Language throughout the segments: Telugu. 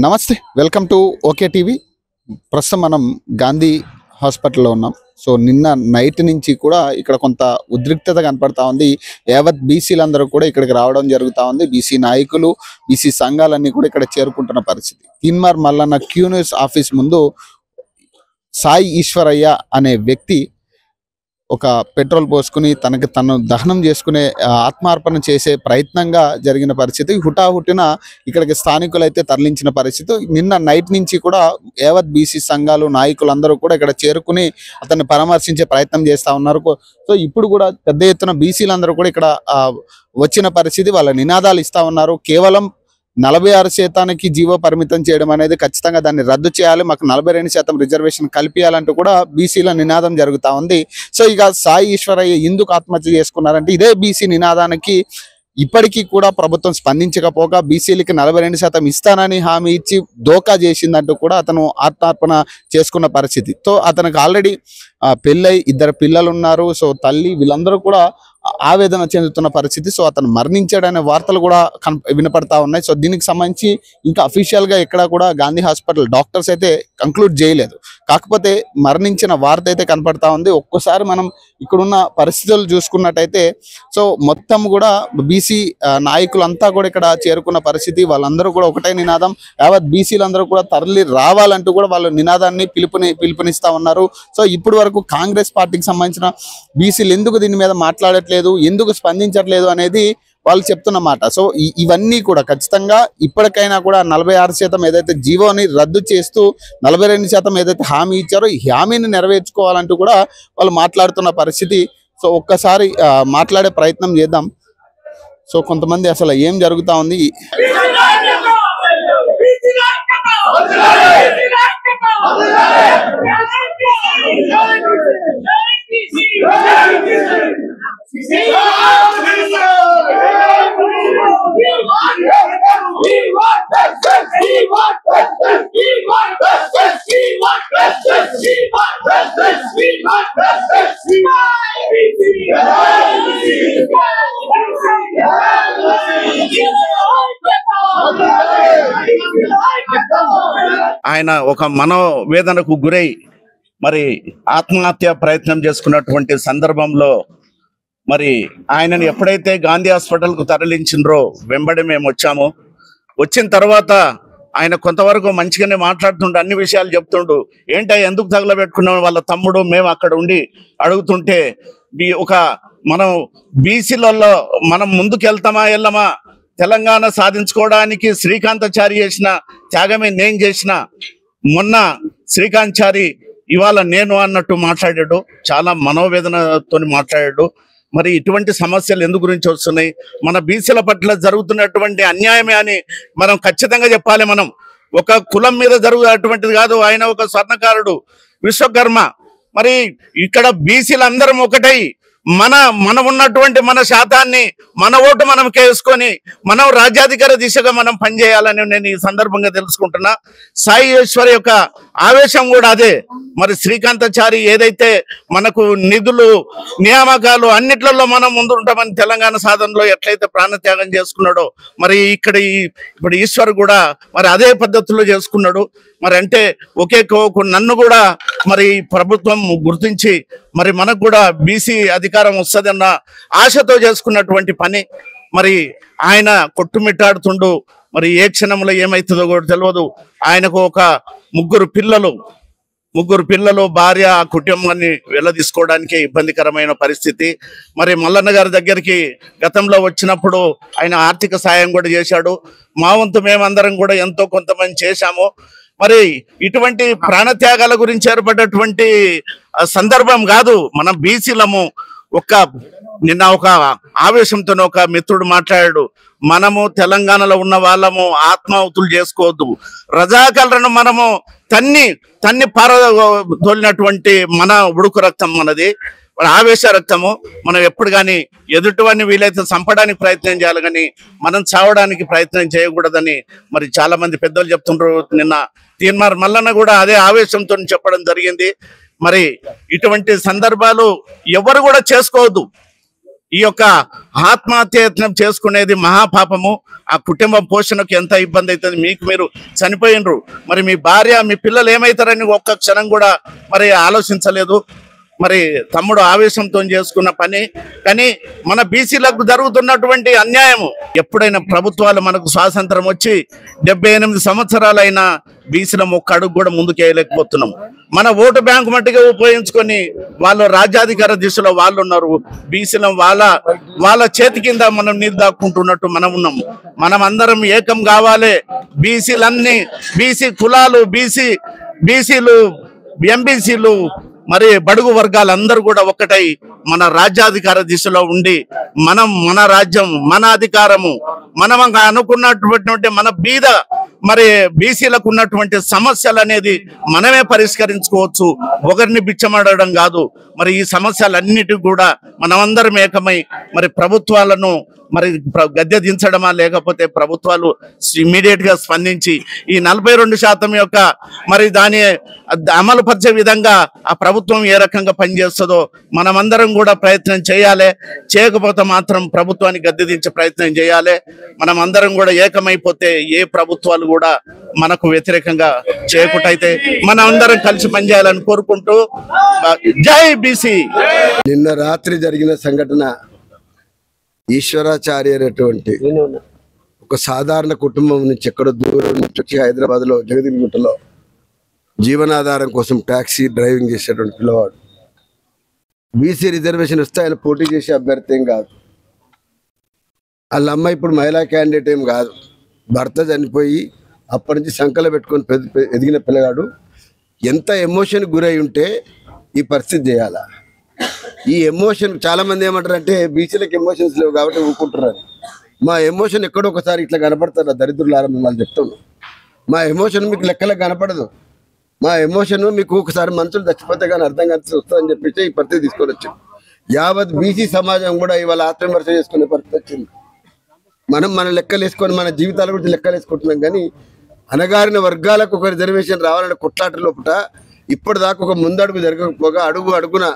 నమస్తే, వెల్కమ్ టు ఓకే టీవీ. ప్రస్తుతం మనం గాంధీ హాస్పిటల్లో ఉన్నాం. సో నిన్న నైట్ నుంచి కూడా ఇక్కడ కొంత ఉద్రిక్తత కనపడతా ఉంది. యావత్ బీసీలందరూ కూడా ఇక్కడికి రావడం జరుగుతూ ఉంది. బీసీ నాయకులు, బీసీ సంఘాలన్నీ కూడా ఇక్కడ చేరుకుంటున్న పరిస్థితి. Teenmar Mallanna Q news office ముందు సాయి ఈశ్వరయ్య అనే వ్యక్తి ఒక పెట్రోల్ పోసుకుని తను దహనం చేసుకునే ఆత్మార్పణ చేసే ప్రయత్నంగా జరిగిన పరిస్థితి. హుటాహుటిన ఇక్కడికి స్థానికులైతే తరలించిన పరిస్థితి. నిన్న నైట్ నుంచి కూడా యావత్ బీసీ సంఘాలు నాయకులందరూ కూడా ఇక్కడ చేరుకుని అతన్ని పరామర్శించే ప్రయత్నం చేస్తూ ఉన్నారు. సో ఇప్పుడు కూడా పెద్ద ఎత్తున బీసీలందరూ కూడా ఇక్కడ వచ్చిన పరిస్థితి. వాళ్ళ నినాదాలు ఇస్తూ ఉన్నారు. కేవలం 46% జీవో పరిమితం చేయడం అనేది ఖచ్చితంగా దాన్ని రద్దు చేయాలి, మాకు 42% రిజర్వేషన్ కల్పించాలంటూ కూడా బీసీల నినాదం జరుగుతూ ఉంది. సో ఇక సాయి ఈశ్వరయ్య ఎందుకు ఆత్మహత్య చేసుకున్నారంటే ఇదే బీసీ నినాదానికి ఇప్పటికీ కూడా ప్రభుత్వం స్పందించకపోగా బీసీలకి 42% ఇస్తానని హామీ ఇచ్చి దోకా చేసిందంటూ కూడా అతను ఆత్మార్పణ చేసుకున్న పరిస్థితి. సో అతనికి ఆల్రెడీ పెళ్ళై 2 పిల్లలు ఉన్నారు. సో తల్లి వీళ్ళందరూ కూడా ఆవేదన చెందుతున్న పరిస్థితి. సో అతను మరణించాడనే వార్తలు కూడా వినపడతా ఉన్నాయి. సో దీనికి సంబంధించి ఇంకా అఫీషియల్గా ఎక్కడ కూడా గాంధీ హాస్పిటల్ డాక్టర్స్ అయితే కంక్లూడ్ చేయలేదు. కాకపోతే మరణించిన వార్త అయితే కనపడతా ఉంది. ఒక్కసారి మనం ఇక్కడున్న పరిస్థితులు చూసుకున్నట్టయితే సో మొత్తం కూడా బీసీ నాయకులంతా కూడా ఇక్కడ చేరుకున్న పరిస్థితి. వాళ్ళందరూ కూడా ఒకటే నినాదం, యావత్ బీసీలందరూ కూడా తరలి రావాలంటూ కూడా వాళ్ళు నినాదాన్ని పిలుపునిస్తా ఉన్నారు. సో ఇప్పటి వరకు కాంగ్రెస్ పార్టీకి సంబంధించిన బీసీలు ఎందుకు దీని మీద మాట్లాడట్లేదు, ఎందుకు స్పందించట్లేదు అనేది వాళ్ళు చెప్తున్న మాట. సో ఇవన్నీ కూడా ఖచ్చితంగా ఇప్పటికైనా కూడా 46% ఏదైతే జీవోని రద్దు చేస్తూ 42% ఏదైతే హామీ ఇచ్చారో ఈ హామీని నెరవేర్చుకోవాలంటూ కూడా వాళ్ళు మాట్లాడుతున్న పరిస్థితి. సో ఒక్కసారి మాట్లాడే ప్రయత్నం చేద్దాం. సో కొంతమంది అసలు ఏం జరుగుతా ఉంది. ఆయన ఒక మనోవేదనకు గురై మరి ఆత్మహత్య ప్రయత్నం చేసుకున్నటువంటి సందర్భంలో మరి ఆయనను ఎప్పుడైతే గాంధీ హాస్పిటల్కు తరలించిండ్రో వెంబడి మేము వచ్చాము. వచ్చిన తర్వాత ఆయన కొంతవరకు మంచిగానే మాట్లాడుతుండు, అన్ని విషయాలు చెప్తుండు. ఏంటో ఎందుకు తగలబెట్టుకున్నాం వాళ్ళ తమ్ముడు మేము అక్కడ ఉండి అడుగుతుంటే మనం బీసీలలో మనం ముందుకెళ్తామా వెళ్ళమా, తెలంగాణ సాధించుకోవడానికి శ్రీకాంతాచారి చేసిన త్యాగమే నేను చేసిన, మొన్న శ్రీకాంతాచారి ఇవాళ నేను అన్నట్టు మాట్లాడాడు. చాలా మనోవేదనతో మాట్లాడాడు. మరి ఇటువంటి సమస్యలు ఎందు గురించి వస్తున్నాయి, మన బీసీల పట్ల జరుగుతున్నటువంటి అన్యాయమే అని మనం ఖచ్చితంగా చెప్పాలి. మనం ఒక కులం మీద జరుగుతున్నటువంటిది కాదు. ఆయన ఒక స్వర్ణకారుడు, విశ్వకర్మ. మరి ఇక్కడ బీసీలందరం ఒకటై మనం ఉన్నటువంటి మన శాతాన్ని మన ఓటు మనం వేసుకొని మనం రాజ్యాధికార దిశగా మనం పనిచేయాలని నేను ఈ సందర్భంగా తెలుసుకుంటున్నా. సాయి ఈశ్వర్ యొక్క ఆవేశం కూడా అదే. మరి శ్రీకాంతాచారి ఏదైతే మనకు నిధులు నియామకాలు అన్నిట్లలో మనం ముందు ఉంటామని తెలంగాణ సాధనలో ఎట్లయితే ప్రాణత్యాగం చేసుకున్నాడో మరి ఇప్పుడు ఈశ్వర్ కూడా మరి అదే పద్ధతిలో చేసుకున్నాడు. మరి అంటే ఒకే నన్ను కూడా మరి ప్రభుత్వం గుర్తించి మరి మనకు కూడా బీసీ అధికారం వస్తుందన్న ఆశతో చేసుకున్నటువంటి పని. మరి ఆయన కొట్టుమిట్టాడుతుండు. మరి ఏ క్షణంలో ఏమవుతుందో కూడా తెలియదు. ఆయనకు ఒక ముగ్గురు పిల్లలు భార్య, ఆ కుటుంబాన్ని వెళ్ళదీసుకోవడానికే ఇబ్బందికరమైన పరిస్థితి. మరి మల్లన్న గారి దగ్గరికి గతంలో వచ్చినప్పుడు ఆయన ఆర్థిక సాయం కూడా చేశాడు. మా వంతు మేమందరం కూడా ఎంతో కొంతమంది చేశాము. మరి ఇటువంటి ప్రాణత్యాగాల గురించి ఏర్పడ్డటువంటి సందర్భం కాదు. మనం బీసీలము నిన్న ఒక ఆవేశంతో ఒక మిత్రుడు మాట్లాడాడు, మనము తెలంగాణలో ఉన్న వాళ్ళము ఆత్మాహుతులు చేసుకోవద్దు, రజాకలను మనము తన్ని పారదోలినటువంటి మన ఉడుకు రక్తం మనది, ఆవేశ రక్తము. మనం ఎప్పుడు కానీ ఎదుటివాడిని వీలైతే చంపడానికి ప్రయత్నం చేయాలి, కానీ మనం చావడానికి ప్రయత్నం చేయకూడదని మరి చాలా మంది పెద్దలు చెప్తుండ్రు. నిన్న తీన్మార్ మల్లన్న కూడా అదే ఆవేశంతో చెప్పడం జరిగింది. మరి ఇటువంటి సందర్భాలు ఎవరు కూడా చేసుకోవద్దు. ఈ యొక్క ఆత్మహత్య యత్నం చేసుకునేది మహాపాపము. ఆ కుటుంబం పోషణకు ఎంత ఇబ్బంది అవుతుంది. మీకు మీరు చనిపోయినరు, మరి మీ భార్య మీ పిల్లలు ఏమవుతారని ఒక్క క్షణం కూడా మరి ఆలోచించలేదు. మరి తమ్ముడు ఆవేశంతో చేసుకున్న పని. కానీ మన బీసీలకు జరుగుతున్నటువంటి అన్యాయము, ఎప్పుడైనా ప్రభుత్వాలు మనకు స్వాతంత్రం వచ్చి 78 సంవత్సరాలైనా బీసీలం ఒక్క అడుగు కూడా ముందుకు వేయలేకపోతున్నాం. మన ఓటు బ్యాంకు మట్టిగా ఉపయోగించుకొని వాళ్ళు రాజ్యాధికార దిశలో వాళ్ళు ఉన్నారు. బీసీలం వాళ్ళ చేతి కింద మనం నీరు దాక్కుంటున్నట్టు మనం ఉన్నాం. మనం అందరం ఏకం కావాలి. బీసీలన్నీ, బీసీ కులాలు, బీసీలు, ఎంబీసీలు, మరి బడుగు వర్గాలందరూ కూడా ఒక్కటై మన రాజ్యాధికార దిశలో ఉండి మన రాజ్యం, మన అధికారము, మనం అనుకున్నటువంటి మన బీద మరి బీసీలకు ఉన్నటువంటి సమస్యలు అనేది మనమే పరిష్కరించుకోవచ్చు. ఒకరిని బిచ్చమాడడం కాదు. మరి ఈ సమస్యలన్నిటికీ కూడా మనమందరం ఏకమై మరి ప్రభుత్వాలను మరి గద్దె దించడమా, లేకపోతే ప్రభుత్వాలు ఇమ్మీడియట్ గా స్పందించి ఈ 42% యొక్క మరి దాని అమలు పరిచే విధంగా ఆ ప్రభుత్వం ఏ రకంగా పనిచేస్తుందో మనమందరం కూడా ప్రయత్నం చేయాలి. చేయకపోతే మాత్రం ప్రభుత్వాన్ని గద్దె దించే ప్రయత్నం చేయాలి. మనం అందరం కూడా ఏకమైపోతే ఏ ప్రభుత్వాలు కూడా మనకు వ్యతిరేకంగా చేయకుంటైతే మనం అందరం కలిసి పనిచేయాలని కోరుకుంటూ జై బీసీ. నిన్న రాత్రి జరిగిన సంఘటన ఈశ్వరాచార్య అనేటువంటి ఒక సాధారణ కుటుంబం నుంచి ఎక్కడో దూరం నుంచి వచ్చి హైదరాబాద్లో జగదిగుట్టలో జీవనాధారం కోసం ట్యాక్సీ డ్రైవింగ్ చేసేటువంటి పిల్లవాడు. బీసీ రిజర్వేషన్ వస్తే ఆయన పోటీ చేసే అభ్యర్థి ఏం కాదు. వాళ్ళ అమ్మ ఇప్పుడు మహిళా క్యాండిడేట్ ఏం కాదు. భర్త చనిపోయి అప్పటి నుంచి సంకలో పెట్టుకొని ఎదిగిన పిల్లగాడు ఎంత ఎమోషన్ గురై ఉంటే ఈ పరిస్థితి చేయాలా? ఈ ఎమోషన్ చాలా మంది ఏమంటారంటే బీసీలకు ఎమోషన్స్ లేవు కాబట్టి ఊరుకుంటున్నారు. మా ఎమోషన్ ఎక్కడో ఒకసారి ఇట్లా కనపడతారు దరిద్రులారా, మిమ్మల్ని చెప్తాను. మా ఎమోషన్ మీకు లెక్కలకు కనపడదు. మా ఎమోషన్ మీకు ఒకసారి మనుషులు చచ్చిపోతే కానీ అర్థం కలిసి వస్తుందని చెప్పేసి ఈ పరిస్థితి తీసుకొని వచ్చింది. యావత్ బీసీ సమాజం కూడా ఇవాళ ఆత్మవిమర్శ చేసుకునే పరిస్థితి వచ్చింది. మన లెక్కలు వేసుకొని మన జీవితాల గురించి లెక్కలు వేసుకుంటున్నాం. కానీ అనగారిన వర్గాలకు ఒక రిజర్వేషన్ రావాలనే కొట్లాట లోపల ఇప్పటిదాకా ఒక ముందడుగు జరగకపోగా అడుగు అడుగున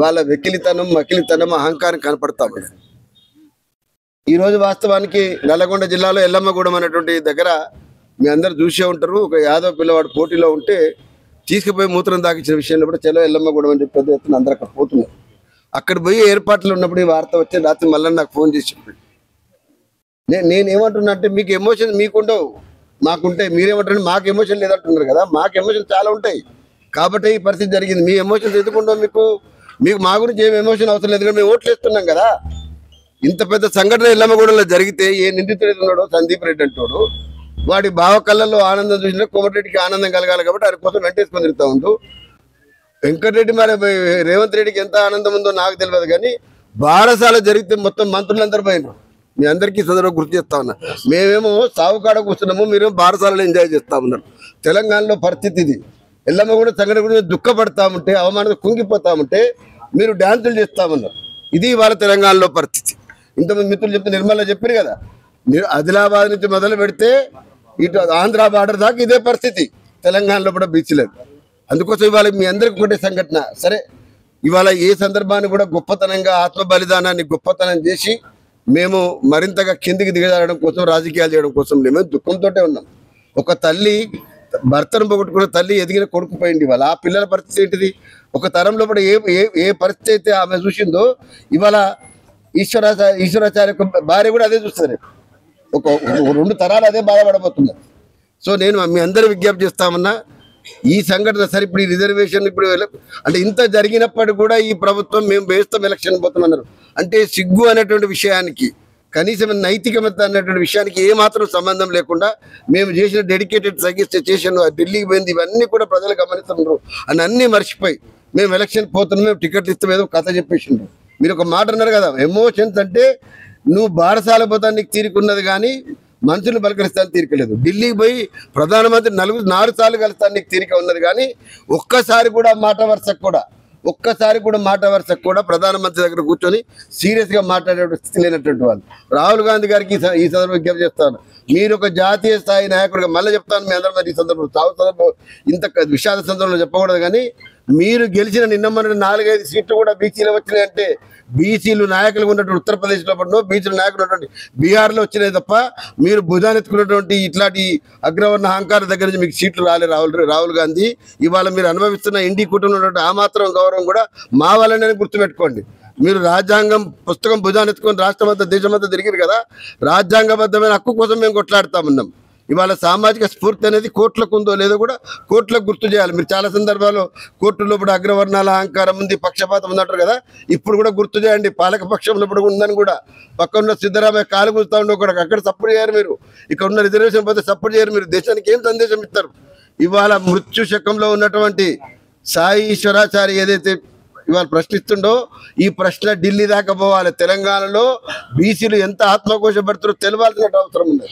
వాళ్ళ వెకిలితనం, మకిలితనం, అహంకారం కనపడతాము. ఈరోజు వాస్తవానికి నల్లగొండ జిల్లాలో ఎల్లమ్మగూడెం అనేటువంటి దగ్గర మీ అందరు చూసే ఉంటారు. ఒక యాదవ్ పిల్లవాడు పోటీలో ఉంటే తీసుకుపోయి మూత్రం దాకించిన విషయంలో కూడా చలో ఎల్లమ్మగూడెం అని చెప్పి పెద్ద ఎత్తున అందరూ అక్కడ పోతున్నారు. అక్కడ పోయి ఏర్పాట్లు ఉన్నప్పుడు ఈ వార్త వచ్చి రాత్రి మళ్ళీ నాకు ఫోన్ చేసి చెప్పాడు. నేనేమంటున్నా అంటే మీకు ఎమోషన్ మీకుండవు, మాకుంటాయి. మీరేమంటారు మాకు ఎమోషన్ లేదంటున్నారు కదా. మాకు ఎమోషన్ చాలా ఉంటాయి కాబట్టి ఈ పరిస్థితి జరిగింది. మీ ఎమోషన్స్ ఎందుకుండవు? మీకు మా గురించి ఏం ఎమోషన్ అవసరం లేదు. మేము ఓట్లు వేస్తున్నాం కదా. ఇంత పెద్ద సంఘటన ఎల్లమ్మగూడెంలో జరిగితే ఏ నిందితుడు ఉన్నాడో సందీప్ రెడ్డి అంటాడు, వాడి బావ కళ్ళల్లో ఆనందం చూసినా కోమటిరెడ్డికి ఆనందం కలగాలి కాబట్టి ఆయన కోసం వెంటేసుకొని తిరుగుతూ ఉంటూ వెంకటరెడ్డి మరి రేవంత్ రెడ్డికి ఎంత ఆనందం ఉందో నాకు తెలియదు. కానీ బారసాల జరిగితే మొత్తం మంత్రులందరూ పోయినారు. మీ అందరికీ సందర్భంగా గుర్తు చేస్తా ఉన్నా. మేమేమో సావుకాడ కూర్చున్నాము, మీరు బారసాలలో ఎంజాయ్ చేస్తా ఉన్నారు. తెలంగాణలో పరిస్థితి ఇది. ఎల్లమ్మగూడెం సంఘటన గురించి దుఃఖపడతామంటే, అవమానంగా కుంగిపోతామంటే మీరు డ్యాన్సులు చేస్తామన్నారు. ఇది వాళ్ళ తెలంగాణలో పరిస్థితి. ఇంతమంది మిత్రులు చెప్తే నిర్మల చెప్పారు కదా, మీరు ఆదిలాబాద్ నుంచి మొదలు పెడితే ఇటు ఆంధ్ర బార్డర్ దాకా ఇదే పరిస్థితి. తెలంగాణలో కూడా బీచ్లేదు. అందుకోసం ఇవాళ మీ అందరికి ఒకటే సంఘటన. సరే, ఇవాళ ఏ సందర్భాన్ని కూడా గొప్పతనంగా ఆత్మ బలిదానాన్ని గొప్పతనం చేసి మేము మరింతగా కిందికి దిగజారడం కోసం, రాజకీయాలు చేయడం కోసం మేము దుఃఖంతో ఉన్నాం. ఒక తల్లి భర్తను పోగొట్టుకున్న తల్లి ఎదిగిన కొడుకు పోయింది. ఇవాళ ఆ పిల్లల పరిస్థితి ఏంటిది? ఒక తరంలో కూడా ఏ పరిస్థితి అయితే ఆమె చూసిందో ఇవాళ ఈశ్వరాచార్య భార్య కూడా అదే చూస్తారు. ఒక 2 తరాలు అదే బాధపడబోతున్నారు. సో నేను మీ అందరూ విజ్ఞప్తి చేస్తామన్నా, ఈ సంఘటన సరే ఇప్పుడు ఈ రిజర్వేషన్ ఇప్పుడు అంటే ఇంత జరిగినప్పటికీ కూడా ఈ ప్రభుత్వం మేము వేస్తాం ఎలక్షన్ పోతామన్నారు. అంటే సిగ్గు అనేటువంటి విషయానికి, కనీసం నైతికత అనేటువంటి విషయానికి ఏమాత్రం సంబంధం లేకుండా మేము చేసిన డెడికేటెడ్ సజెషన్ ఢిల్లీకి పోయింది, ఇవన్నీ కూడా ప్రజలు గమనిస్తున్నారు అని అన్నీ మర్చిపోయి మేము ఎలక్షన్ పోతున్నాం, మేము టికెట్లు ఇస్తాం, ఏదో కథ చెప్పేసిండ్రు. మీరు ఒక మాట అన్నారు కదా, ఎమోషన్స్ అంటే నువ్వు బారసాల పోతానికి తీరుకున్నది కానీ మనుషులు పలకరిస్తానికి తీరికలేదు. ఢిల్లీకి పోయి ప్రధానమంత్రి 4 సార్లు కలుస్తానికి తీరిక ఉన్నది కానీ ఒక్కసారి కూడా మాట వరుసకు కూడా ప్రధానమంత్రి దగ్గర కూర్చొని సీరియస్గా మాట్లాడే స్థితి లేనటువంటి వాళ్ళు. రాహుల్ గాంధీ గారికి ఈ సందర్భంగా విజ్ఞప్తి చేస్తాను, మీరు ఒక జాతీయ స్థాయి నాయకుడిగా, మళ్ళీ చెప్తాను మీ అందరూ ఈ సందర్భంలో ఇంత విషాద సందర్భంలో చెప్పకూడదు కానీ మీరు గెలిచిన నిన్న మన 4-5 సీట్లు కూడా బీసీలో వచ్చినాయంటే బీసీలు నాయకులు ఉన్నటువంటి ఉత్తరప్రదేశ్లో పడినో బీసీలు నాయకులు ఉన్నటువంటి బీహార్లో వచ్చినాయి తప్ప మీరు భుజానెత్తుకున్నటువంటి ఇట్లాంటి అగ్రవర్ణ అహంకారం దగ్గర నుంచి మీకు సీట్లు రాలే రాహుల్ గాంధీ. ఇవాళ మీరు అనుభవిస్తున్న ఇండి కుటుంబంలో ఉన్నటువంటి ఆ మాత్రం గౌరవం కూడా మా వాళ్ళని గుర్తుపెట్టుకోండి. మీరు రాజ్యాంగం పుస్తకం భుజానెత్తుకొని రాష్ట్రమంతా దేశమంతా తిరిగిరు కదా, రాజ్యాంగబద్ధమైన హక్కు కోసం మేము కొట్లాడుతామన్నాం. ఇవాళ సామాజిక స్ఫూర్తి అనేది కోర్టులకు ఉందో లేదో కూడా కోర్టులకు గుర్తు చేయాలి. మీరు చాలా సందర్భాల్లో కోర్టులో ఇప్పుడు అగ్రవర్ణాల అహంకారం ఉంది, పక్షపాతం ఉందంటారు కదా, ఇప్పుడు కూడా గుర్తు చేయండి. పాలక పక్షంలో ఇప్పుడు ఉందని కూడా పక్కన ఉన్న సిద్ధరామయ్య కాలు కూర్తా ఉండి ఒకటి అక్కడ సపోర్ట్ చేయరు మీరు, ఇక్కడ ఉన్న రిజర్వేషన్ పోతే సపోర్ట్ చేయరు మీరు. దేశానికి ఏం సందేశం ఇస్తారు? ఇవాళ మృత్యు శకంలో ఉన్నటువంటి సాయి ఈశ్వరాచారి ఏదైతే ఇవాళ ప్రశ్నిస్తుండో ఈ ప్రశ్న ఢిల్లీ దాకా పోవాలి. తెలంగాణలో బీసీలు ఎంత ఆత్మకోశపడుతారో తెలవాల్సిన అవసరం ఉంది.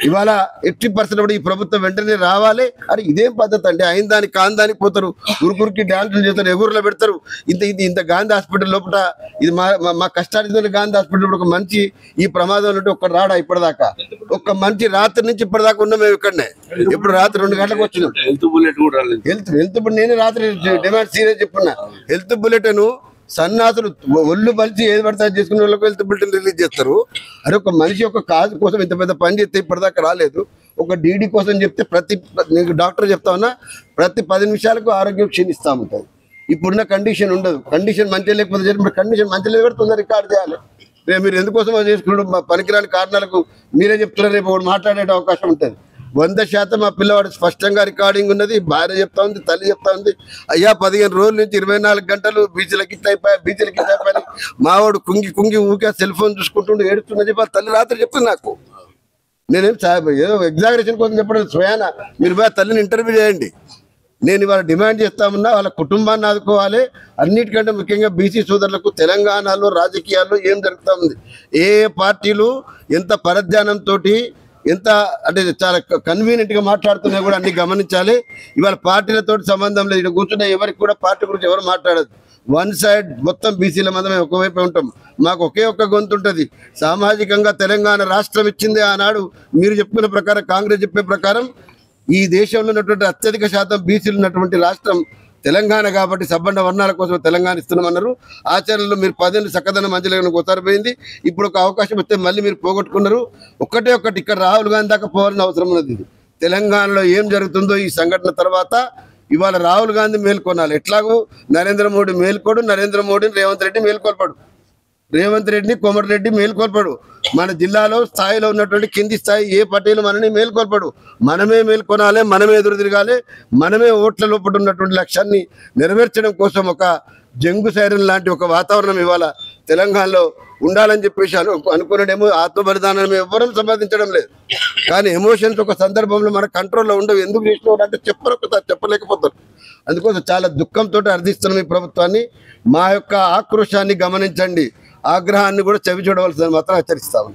ఇవాళ 80% ఈ ప్రభుత్వం వెంటనే రావాలి. అని ఇదేం పద్ధతి అంటే అయిన దానికి కాని దానికి పోతారు, ఉరుకురికి డ్యాన్సులు చేస్తారు, ఎగురులో పెడతారు. ఇంత గాంధీ హాస్పిటల్ లోపల ఇది మా కష్టానికి గాంధీ హాస్పిటల్ ఒక మంచి ఈ ప్రమాదంలో ఉంటే ఒక్క రాడా ఇప్పటిదాకా, ఒక్క మంచి రాత్రి నుంచి ఇప్పటిదాకా ఉన్నాం మేము ఇక్కడనే. ఇప్పుడు రాత్రి 2 గంటలకు వచ్చినాం. హెల్త్ ఇప్పుడు నేనే రాత్రి డిమాండ్ సీరియస్ చెప్పున్నా. హెల్త్ బులెటిన్ సన్నాసులు ఒళ్ళు పలిచి ఏది పడితే చేసుకునే వాళ్ళకి హెల్త్ బులెటిన్ రిలీజ్ చేస్తారు. అరే ఒక మనిషి యొక్క కాజు కోసం ఇంత పెద్ద పని చేస్తే ఇప్పటిదాకా రాలేదు. ఒక డీడీ కోసం చెప్తే నీకు డాక్టర్ చెప్తా ఉన్నా ప్రతి 10 నిమిషాలకు ఆరోగ్యం క్షీణిస్తూ ఉంటుంది. ఇప్పుడున్న కండిషన్ ఉండదు. కండిషన్ మంచిగా లేకపోతే కండిషన్ మంచిగా లేదు కూడా తొందర రికార్డు చేయాలి. రేపు మీరు ఎందుకోసం చేసుకున్నాడు పనికిరాని కారణాలకు మీరే చెప్తున్నారు, రేపు ఒకటి మాట్లాడే అవకాశం ఉంటుంది. 100% ఆ పిల్లవాడు స్పష్టంగా రికార్డింగ్ ఉన్నది. భార్య చెప్తా ఉంది, తల్లి చెప్తా ఉంది, అయ్యా 15 రోజుల నుంచి 24 గంటలు బీచ్లకి అయిపోయి మావాడు కుంగి ఊరికే సెల్ ఫోన్ చూసుకుంటుండే ఏడుస్తున్నా చెప్పి తల్లి రాత్రి చెప్తుంది నాకు. నేనేం ఏదో ఎగ్జాగరేషన్ కోసం చెప్పడం స్వయాన మీరు పోయి తల్లిని ఇంటర్వ్యూ చేయండి. నేను ఇవాళ డిమాండ్ చేస్తామన్నా వాళ్ళ కుటుంబాన్ని ఆదుకోవాలి. అన్నిటికంటే ముఖ్యంగా బీసీ సోదరులకు తెలంగాణలో రాజకీయాల్లో ఏం జరుగుతూ ఉంది, ఏ పార్టీలు ఎంత పరధ్యానంతో ఎంత అంటే చాలా కన్వీనియంట్గా మాట్లాడుతున్నా కూడా అన్ని గమనించాలి. ఇవాళ పార్టీలతో సంబంధం లేదు. ఇక్కడ కూర్చున్న ఎవరికి కూడా పార్టీ గురించి ఎవరు మాట్లాడదు. వన్ సైడ్ మొత్తం బీసీల మందమే ఒకవైపు ఉంటాం. మాకు ఒకే ఒక్క గొంతు ఉంటుంది. సామాజికంగా తెలంగాణ రాష్ట్రం ఇచ్చింది ఆనాడు మీరు చెప్పిన ప్రకారం, కాంగ్రెస్ చెప్పే ప్రకారం ఈ దేశంలో ఉన్నటువంటి అత్యధిక శాతం బీసీలు ఉన్నటువంటి రాష్ట్రం తెలంగాణ కాబట్టి సబ్బండ వర్ణాల కోసం తెలంగాణ ఇస్తున్నామన్నారు. ఆచరణలో మీరు 10 ఏళ్ళు చక్కదనం మంచిగా కొత్తరిపోయింది. ఇప్పుడు ఒక అవకాశం వస్తే మళ్ళీ మీరు పోగొట్టుకున్నారు. ఒక్కటి ఇక్కడ రాహుల్ గాంధీ దాకా పోవాల్సిన అవసరం ఉన్నది. తెలంగాణలో ఏం జరుగుతుందో ఈ సంఘటన తర్వాత ఇవాళ రాహుల్ గాంధీ మేల్కొనాలి. ఎట్లాగూ నరేంద్ర మోడీ మేల్కోడు, నరేంద్ర మోడీని రేవంత్ రెడ్డి మేల్కొల్పాడు, రేవంత్ రెడ్డిని కోమటిరెడ్డి మేల్కొల్పాడు. మన జిల్లాలో స్థాయిలో ఉన్నటువంటి కింది స్థాయి ఏ పటేలు మనని మేల్కొల్పాడు. మనమే మేల్కొనాలి, మనమే ఎదురు తిరగాలి, మనమే ఓట్ల లోపల ఉన్నటువంటి లక్ష్యాన్ని నెరవేర్చడం కోసం ఒక జంగు సైరన్ లాంటి ఒక వాతావరణం ఇవాళ తెలంగాణలో ఉండాలని చెప్పేసి అనుకున్నాడేమో. ఆత్మ బలిదానం ఎవ్వరూ సంపాదించడం లేదు, కానీ ఎమోషన్స్ ఒక సందర్భంలో మన కంట్రోల్లో ఉండవు. ఎందుకు చేసినావు అంటే చెప్పలేకపోతారు. అందుకోసం చాలా దుఃఖంతో అర్థిస్తున్నాం ఈ ప్రభుత్వాన్ని. మా యొక్క ఆక్రోశాన్ని గమనించండి, ఆగ్రహాన్ని కూడా చవి చూడవలసిందని మాత్రం హెచ్చరిస్తాము.